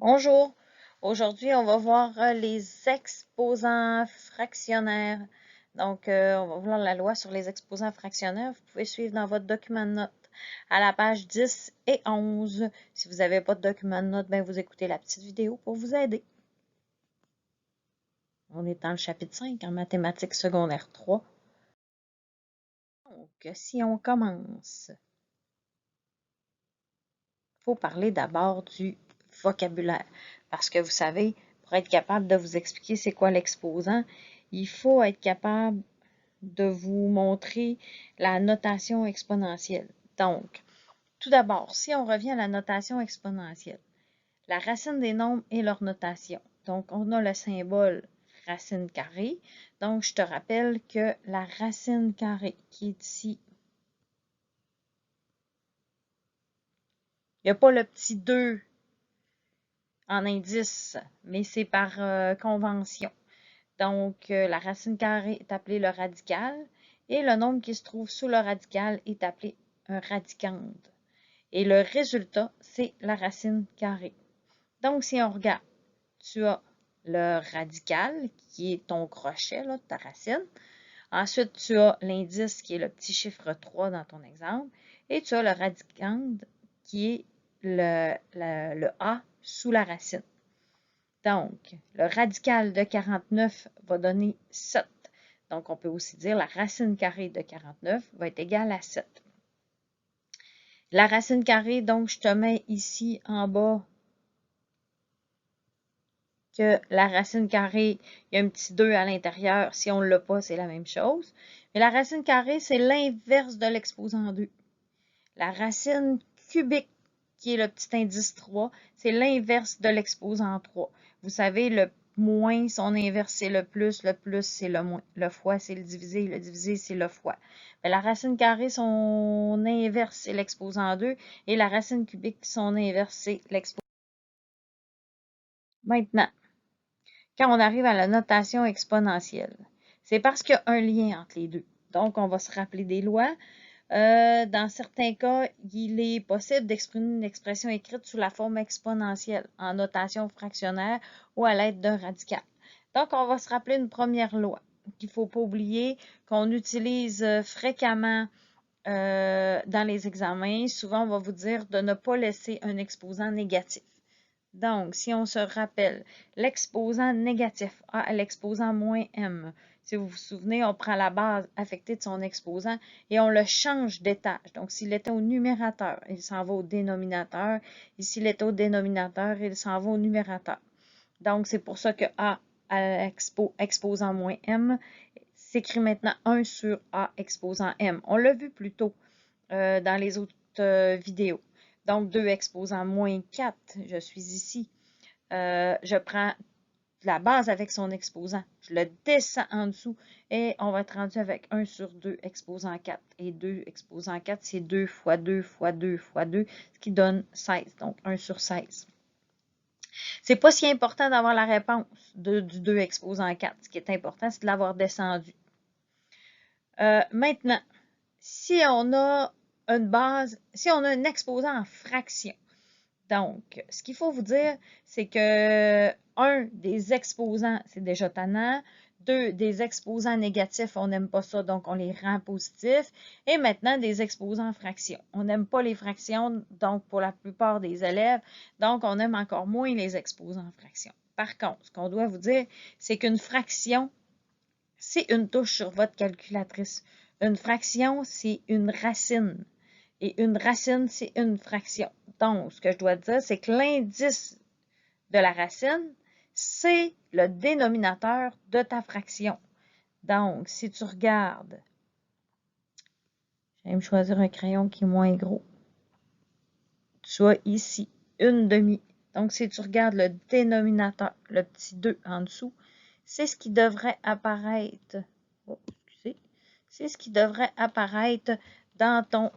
Bonjour, aujourd'hui on va voir les exposants fractionnaires. Donc on va voir la loi sur les exposants fractionnaires. Vous pouvez suivre dans votre document de notes à la page 10 et 11. Si vous n'avez pas de document de notes, ben vous écoutez la petite vidéo pour vous aider. On est dans le chapitre 5 en mathématiques secondaire 3. Donc si on commence, il faut parler d'abord du vocabulaire. Parce que vous savez, pour être capable de vous expliquer c'est quoi l'exposant, il faut être capable de vous montrer la notation exponentielle. Donc, tout d'abord, si on revient à la notation exponentielle, la racine des nombres et leur notation. Donc, on a le symbole racine carrée. Donc, je te rappelle que la racine carrée qui est ici, il n'y a pas le petit 2 en indice, mais c'est par convention. Donc, la racine carrée est appelée le radical et le nombre qui se trouve sous le radical est appelé un radicande. Et le résultat, c'est la racine carrée. Donc, si on regarde, tu as le radical qui est ton crochet, là, ta racine. Ensuite, tu as l'indice qui est le petit chiffre 3 dans ton exemple. Et tu as le radicande qui est le A sous la racine. Donc, le radical de 49 va donner 7. Donc, on peut aussi dire la racine carrée de 49 va être égale à 7. La racine carrée, donc, je te mets ici en bas que la racine carrée, il y a un petit 2 à l'intérieur. Si on ne l'a pas, c'est la même chose. Mais la racine carrée, c'est l'inverse de l'exposant 2. La racine cubique, qui est le petit indice 3, c'est l'inverse de l'exposant 3. Vous savez, le moins, son inverse, c'est le plus c'est le moins. Le fois, c'est le divisé, c'est le fois. Mais la racine carrée, son inverse, c'est l'exposant 2, et la racine cubique, son inverse, c'est l'exposant. Maintenant, quand on arrive à la notation exponentielle, c'est parce qu'il y a un lien entre les deux. Donc, on va se rappeler des lois. Dans certains cas, il est possible d'exprimer une expression écrite sous la forme exponentielle, en notation fractionnaire ou à l'aide d'un radical. Donc, on va se rappeler une première loi qu'il ne faut pas oublier, qu'on utilise fréquemment dans les examens. Souvent, on va vous dire de ne pas laisser un exposant négatif. Donc, si on se rappelle, l'exposant négatif A à l'exposant moins M. Si vous vous souvenez, on prend la base affectée de son exposant et on le change d'étage. Donc, s'il était au numérateur, il s'en va au dénominateur. Et s'il est au dénominateur, il s'en va au numérateur. Donc, c'est pour ça que A à exposant moins M s'écrit maintenant 1 sur A exposant M. On l'a vu plus tôt dans les autres vidéos. Donc, 2 exposant moins 4, je suis ici. Je prends la base avec son exposant, je le descends en dessous et on va être rendu avec 1 sur 2 exposant 4. Et 2 exposant 4, c'est 2 fois 2 fois 2 fois 2, ce qui donne 16, donc 1 sur 16. C'est pas si important d'avoir la réponse du 2 exposant 4. Ce qui est important, c'est de l'avoir descendu. Maintenant, si on a une base, si on a un exposant en fraction, donc, ce qu'il faut vous dire, c'est que un des exposants, c'est déjà tannant. 2, des exposants négatifs, on n'aime pas ça, donc on les rend positifs. Et maintenant, des exposants en fractions. On n'aime pas les fractions, donc pour la plupart des élèves, donc on aime encore moins les exposants en fractions. Par contre, ce qu'on doit vous dire, c'est qu'une fraction, c'est une touche sur votre calculatrice. Une fraction, c'est une racine. Et une racine, c'est une fraction. Donc, ce que je dois dire, c'est que l'indice de la racine, c'est le dénominateur de ta fraction. Donc, si tu regardes, je vais me choisir un crayon qui est moins gros. Tu as ici une demi. Donc, si tu regardes le dénominateur, le petit 2 en dessous, c'est ce qui devrait apparaître. Oh, excusez. C'est ce qui devrait apparaître dans ton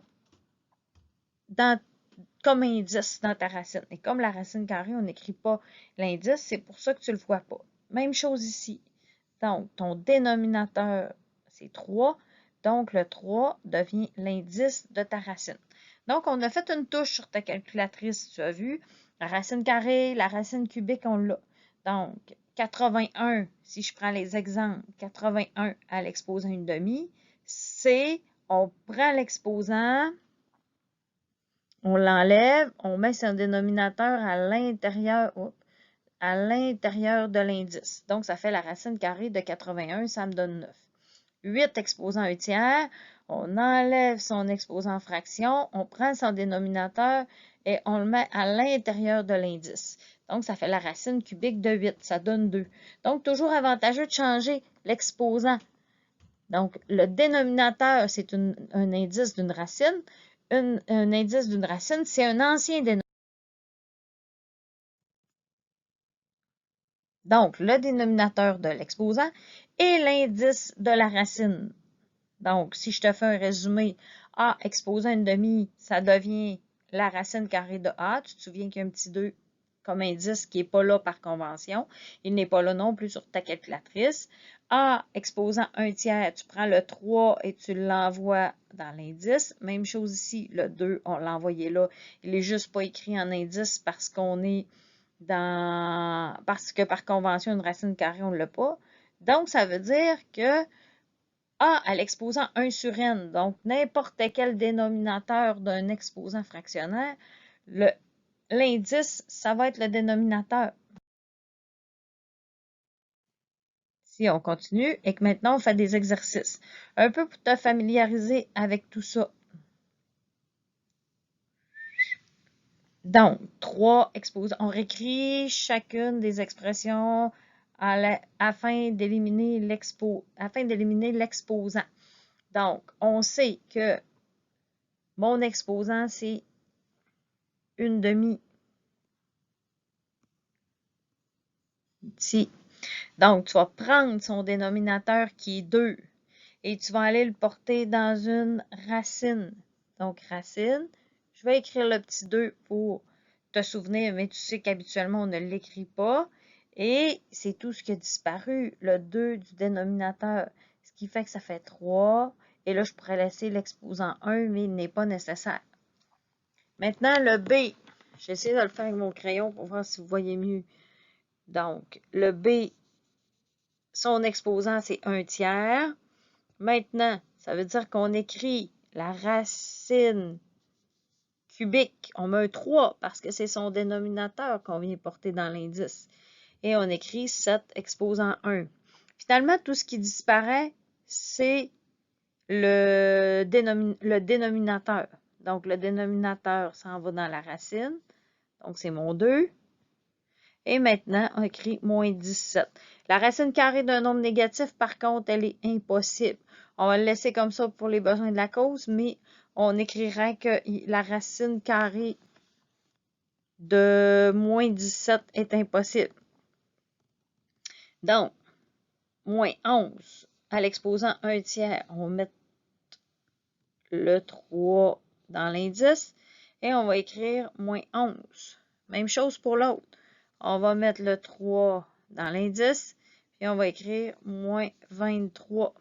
comme indice dans ta racine. Et comme la racine carrée, on n'écrit pas l'indice, c'est pour ça que tu ne le vois pas. Même chose ici. Donc, ton dénominateur, c'est 3. Donc, le 3 devient l'indice de ta racine. Donc, on a fait une touche sur ta calculatrice, tu as vu. La racine carrée, la racine cubique, on l'a. Donc, 81, si je prends les exemples, 81 à l'exposant 1/2, c'est, on prend l'exposant, on l'enlève, on met son dénominateur à l'intérieur de l'indice. Donc, ça fait la racine carrée de 81, ça me donne 9. 8 exposant 1/3, on enlève son exposant fraction, on prend son dénominateur et on le met à l'intérieur de l'indice. Donc, ça fait la racine cubique de 8, ça donne 2. Donc, toujours avantageux de changer l'exposant. Donc, le dénominateur, c'est un indice d'une racine. Un indice d'une racine, c'est un ancien dénominateur. Donc, le dénominateur de l'exposant et l'indice de la racine. Donc, si je te fais un résumé, A exposant 1/2, ça devient la racine carrée de A. Tu te souviens qu'il y a un petit 2 comme indice qui n'est pas là par convention. Il n'est pas là non plus sur ta calculatrice. A exposant 1/3, tu prends le 3 et tu l'envoies dans l'indice. Même chose ici, le 2, on l'a envoyé là. Il n'est juste pas écrit en indice parce qu'on est parce que par convention, une racine carrée, on ne l'a pas. Donc, ça veut dire que A à l'exposant 1 sur n, donc n'importe quel dénominateur d'un exposant fractionnaire, l'indice, ça va être le dénominateur. Si on continue et que maintenant on fait des exercices, un peu pour te familiariser avec tout ça. Donc, 3 exposants. On réécrit chacune des expressions afin d'éliminer l'exposant. Donc, on sait que mon exposant, c'est 1/2 ici. Donc, tu vas prendre son dénominateur qui est 2 et tu vas aller le porter dans une racine. Donc, racine, je vais écrire le petit 2 pour te souvenir, mais tu sais qu'habituellement, on ne l'écrit pas. Et c'est tout ce qui a disparu, le 2 du dénominateur, ce qui fait que ça fait 3. Et là, je pourrais laisser l'exposant 1, mais il n'est pas nécessaire. Maintenant, le B, j'essaie de le faire avec mon crayon pour voir si vous voyez mieux. Donc, le B, son exposant, c'est 1/3. Maintenant, ça veut dire qu'on écrit la racine cubique. On met un 3 parce que c'est son dénominateur qu'on vient porter dans l'indice. Et on écrit 7 exposant 1. Finalement, tout ce qui disparaît, c'est le dénominateur. Donc, le dénominateur s'en va dans la racine. Donc, c'est mon 2. Et maintenant, on écrit moins 17. La racine carrée d'un nombre négatif, par contre, elle est impossible. On va le laisser comme ça pour les besoins de la cause, mais on écrirait que la racine carrée de moins 17 est impossible. Donc, moins 11 à l'exposant 1/3, on va mettre le 3 dans l'indice et on va écrire moins 11. Même chose pour l'autre. On va mettre le 3 dans l'indice et on va écrire moins 23. Vous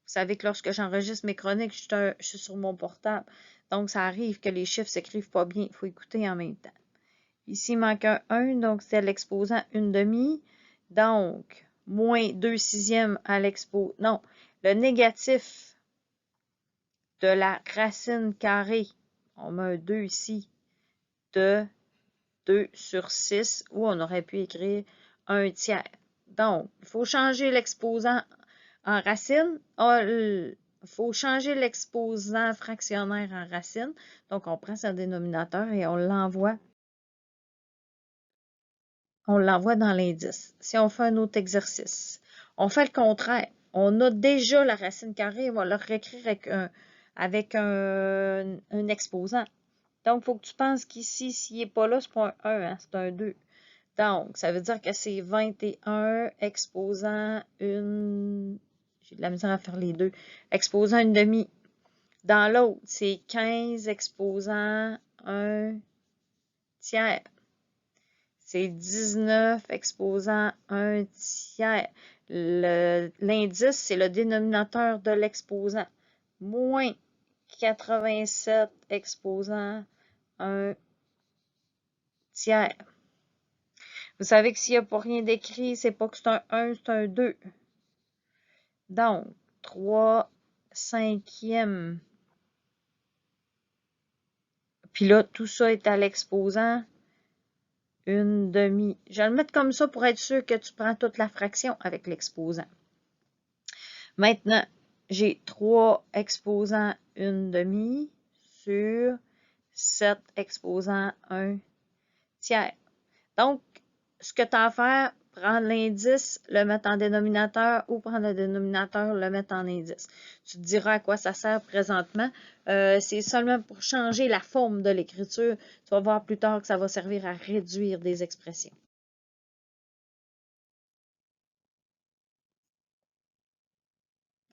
savez que lorsque j'enregistre mes chroniques, je suis sur mon portable. Donc, ça arrive que les chiffres ne s'écrivent pas bien. Il faut écouter en même temps. Ici, il manque un 1, donc c'est l'exposant 1/2. Donc, moins 2/6 à l'exposant. Non, le négatif de la racine carrée, on met un 2 ici, de 2 sur 6, ou on aurait pu écrire 1/3. Donc, il faut changer l'exposant en racine. Il faut changer l'exposant fractionnaire en racine. Donc, on prend son dénominateur et on l'envoie dans l'indice. Si on fait un autre exercice, on fait le contraire. On a déjà la racine carrée, on va le réécrire avec un exposant. Donc, il faut que tu penses qu'ici, s'il n'est pas là, ce n'est pas un 1, hein, c'est un 2. Donc, ça veut dire que c'est 21 exposant une... J'ai de la misère à faire les deux. Exposant 1/2. Dans l'autre, c'est 15 exposant 1/3. C'est 19 exposant 1/3. L'indice, c'est le dénominateur de l'exposant. Moins 87 exposant 1/3. tiers. Vous savez que s'il n'y a pas rien d'écrit, c'est pas que c'est un 1, c'est un 2. Donc, 3 cinquièmes. Puis là, tout ça est à l'exposant. Une demi. Je vais le mettre comme ça pour être sûr que tu prends toute la fraction avec l'exposant. Maintenant, j'ai 3 exposants une demi sur 7 exposants un tiers. Donc, ce que tu as à faire, prendre l'indice, le mettre en dénominateur ou prendre le dénominateur, le mettre en indice. Tu te diras à quoi ça sert présentement. C'est seulement pour changer la forme de l'écriture. Tu vas voir plus tard que ça va servir à réduire des expressions.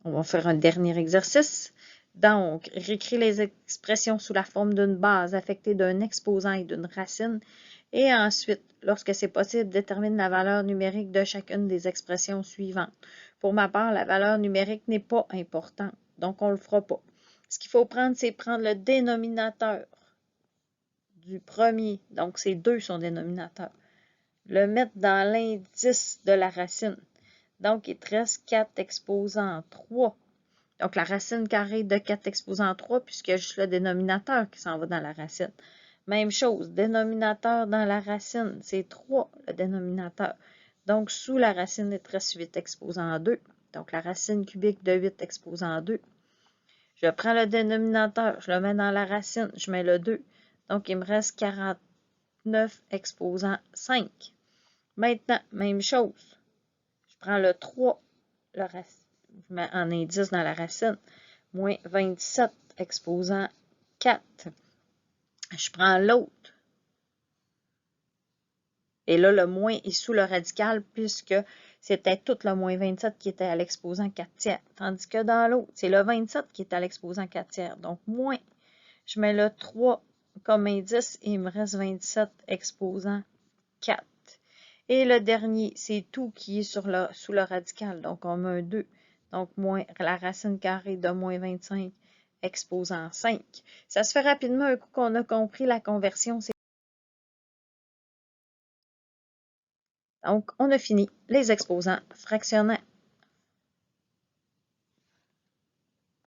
On va faire un dernier exercice. Donc, réécris les expressions sous la forme d'une base affectée d'un exposant et d'une racine. Et ensuite, lorsque c'est possible, détermine la valeur numérique de chacune des expressions suivantes. Pour ma part, la valeur numérique n'est pas importante, donc on ne le fera pas. Ce qu'il faut prendre, c'est prendre le dénominateur du premier, donc c'est 2 son dénominateur, le mettre dans l'indice de la racine. Donc, il te reste 4 exposants 3. Donc, la racine carrée de 4 exposant 3, puisqu'il y a juste le dénominateur qui s'en va dans la racine. Même chose, dénominateur dans la racine, c'est 3 le dénominateur. Donc, sous la racine, il te reste 8 exposant 2. Donc, la racine cubique de 8 exposant 2. Je prends le dénominateur, je le mets dans la racine, je mets le 2. Donc, il me reste 49 exposant 5. Maintenant, même chose. Je prends le 3, je mets en indice dans la racine, moins 27 exposant 4. Je prends l'autre. Et là, le moins est sous le radical puisque c'était tout le moins 27 qui était à l'exposant 4 tiers. Tandis que dans l'autre, c'est le 27 qui est à l'exposant 4 tiers. Donc, moins. Je mets le 3 comme indice et il me reste 27 exposant 4. Et le dernier, c'est tout qui est sous le radical. Donc, on met un 2. Donc, moins la racine carrée de moins 25 exposant 5. Ça se fait rapidement un coup qu'on a compris la conversion. Donc, on a fini les exposants fractionnaires.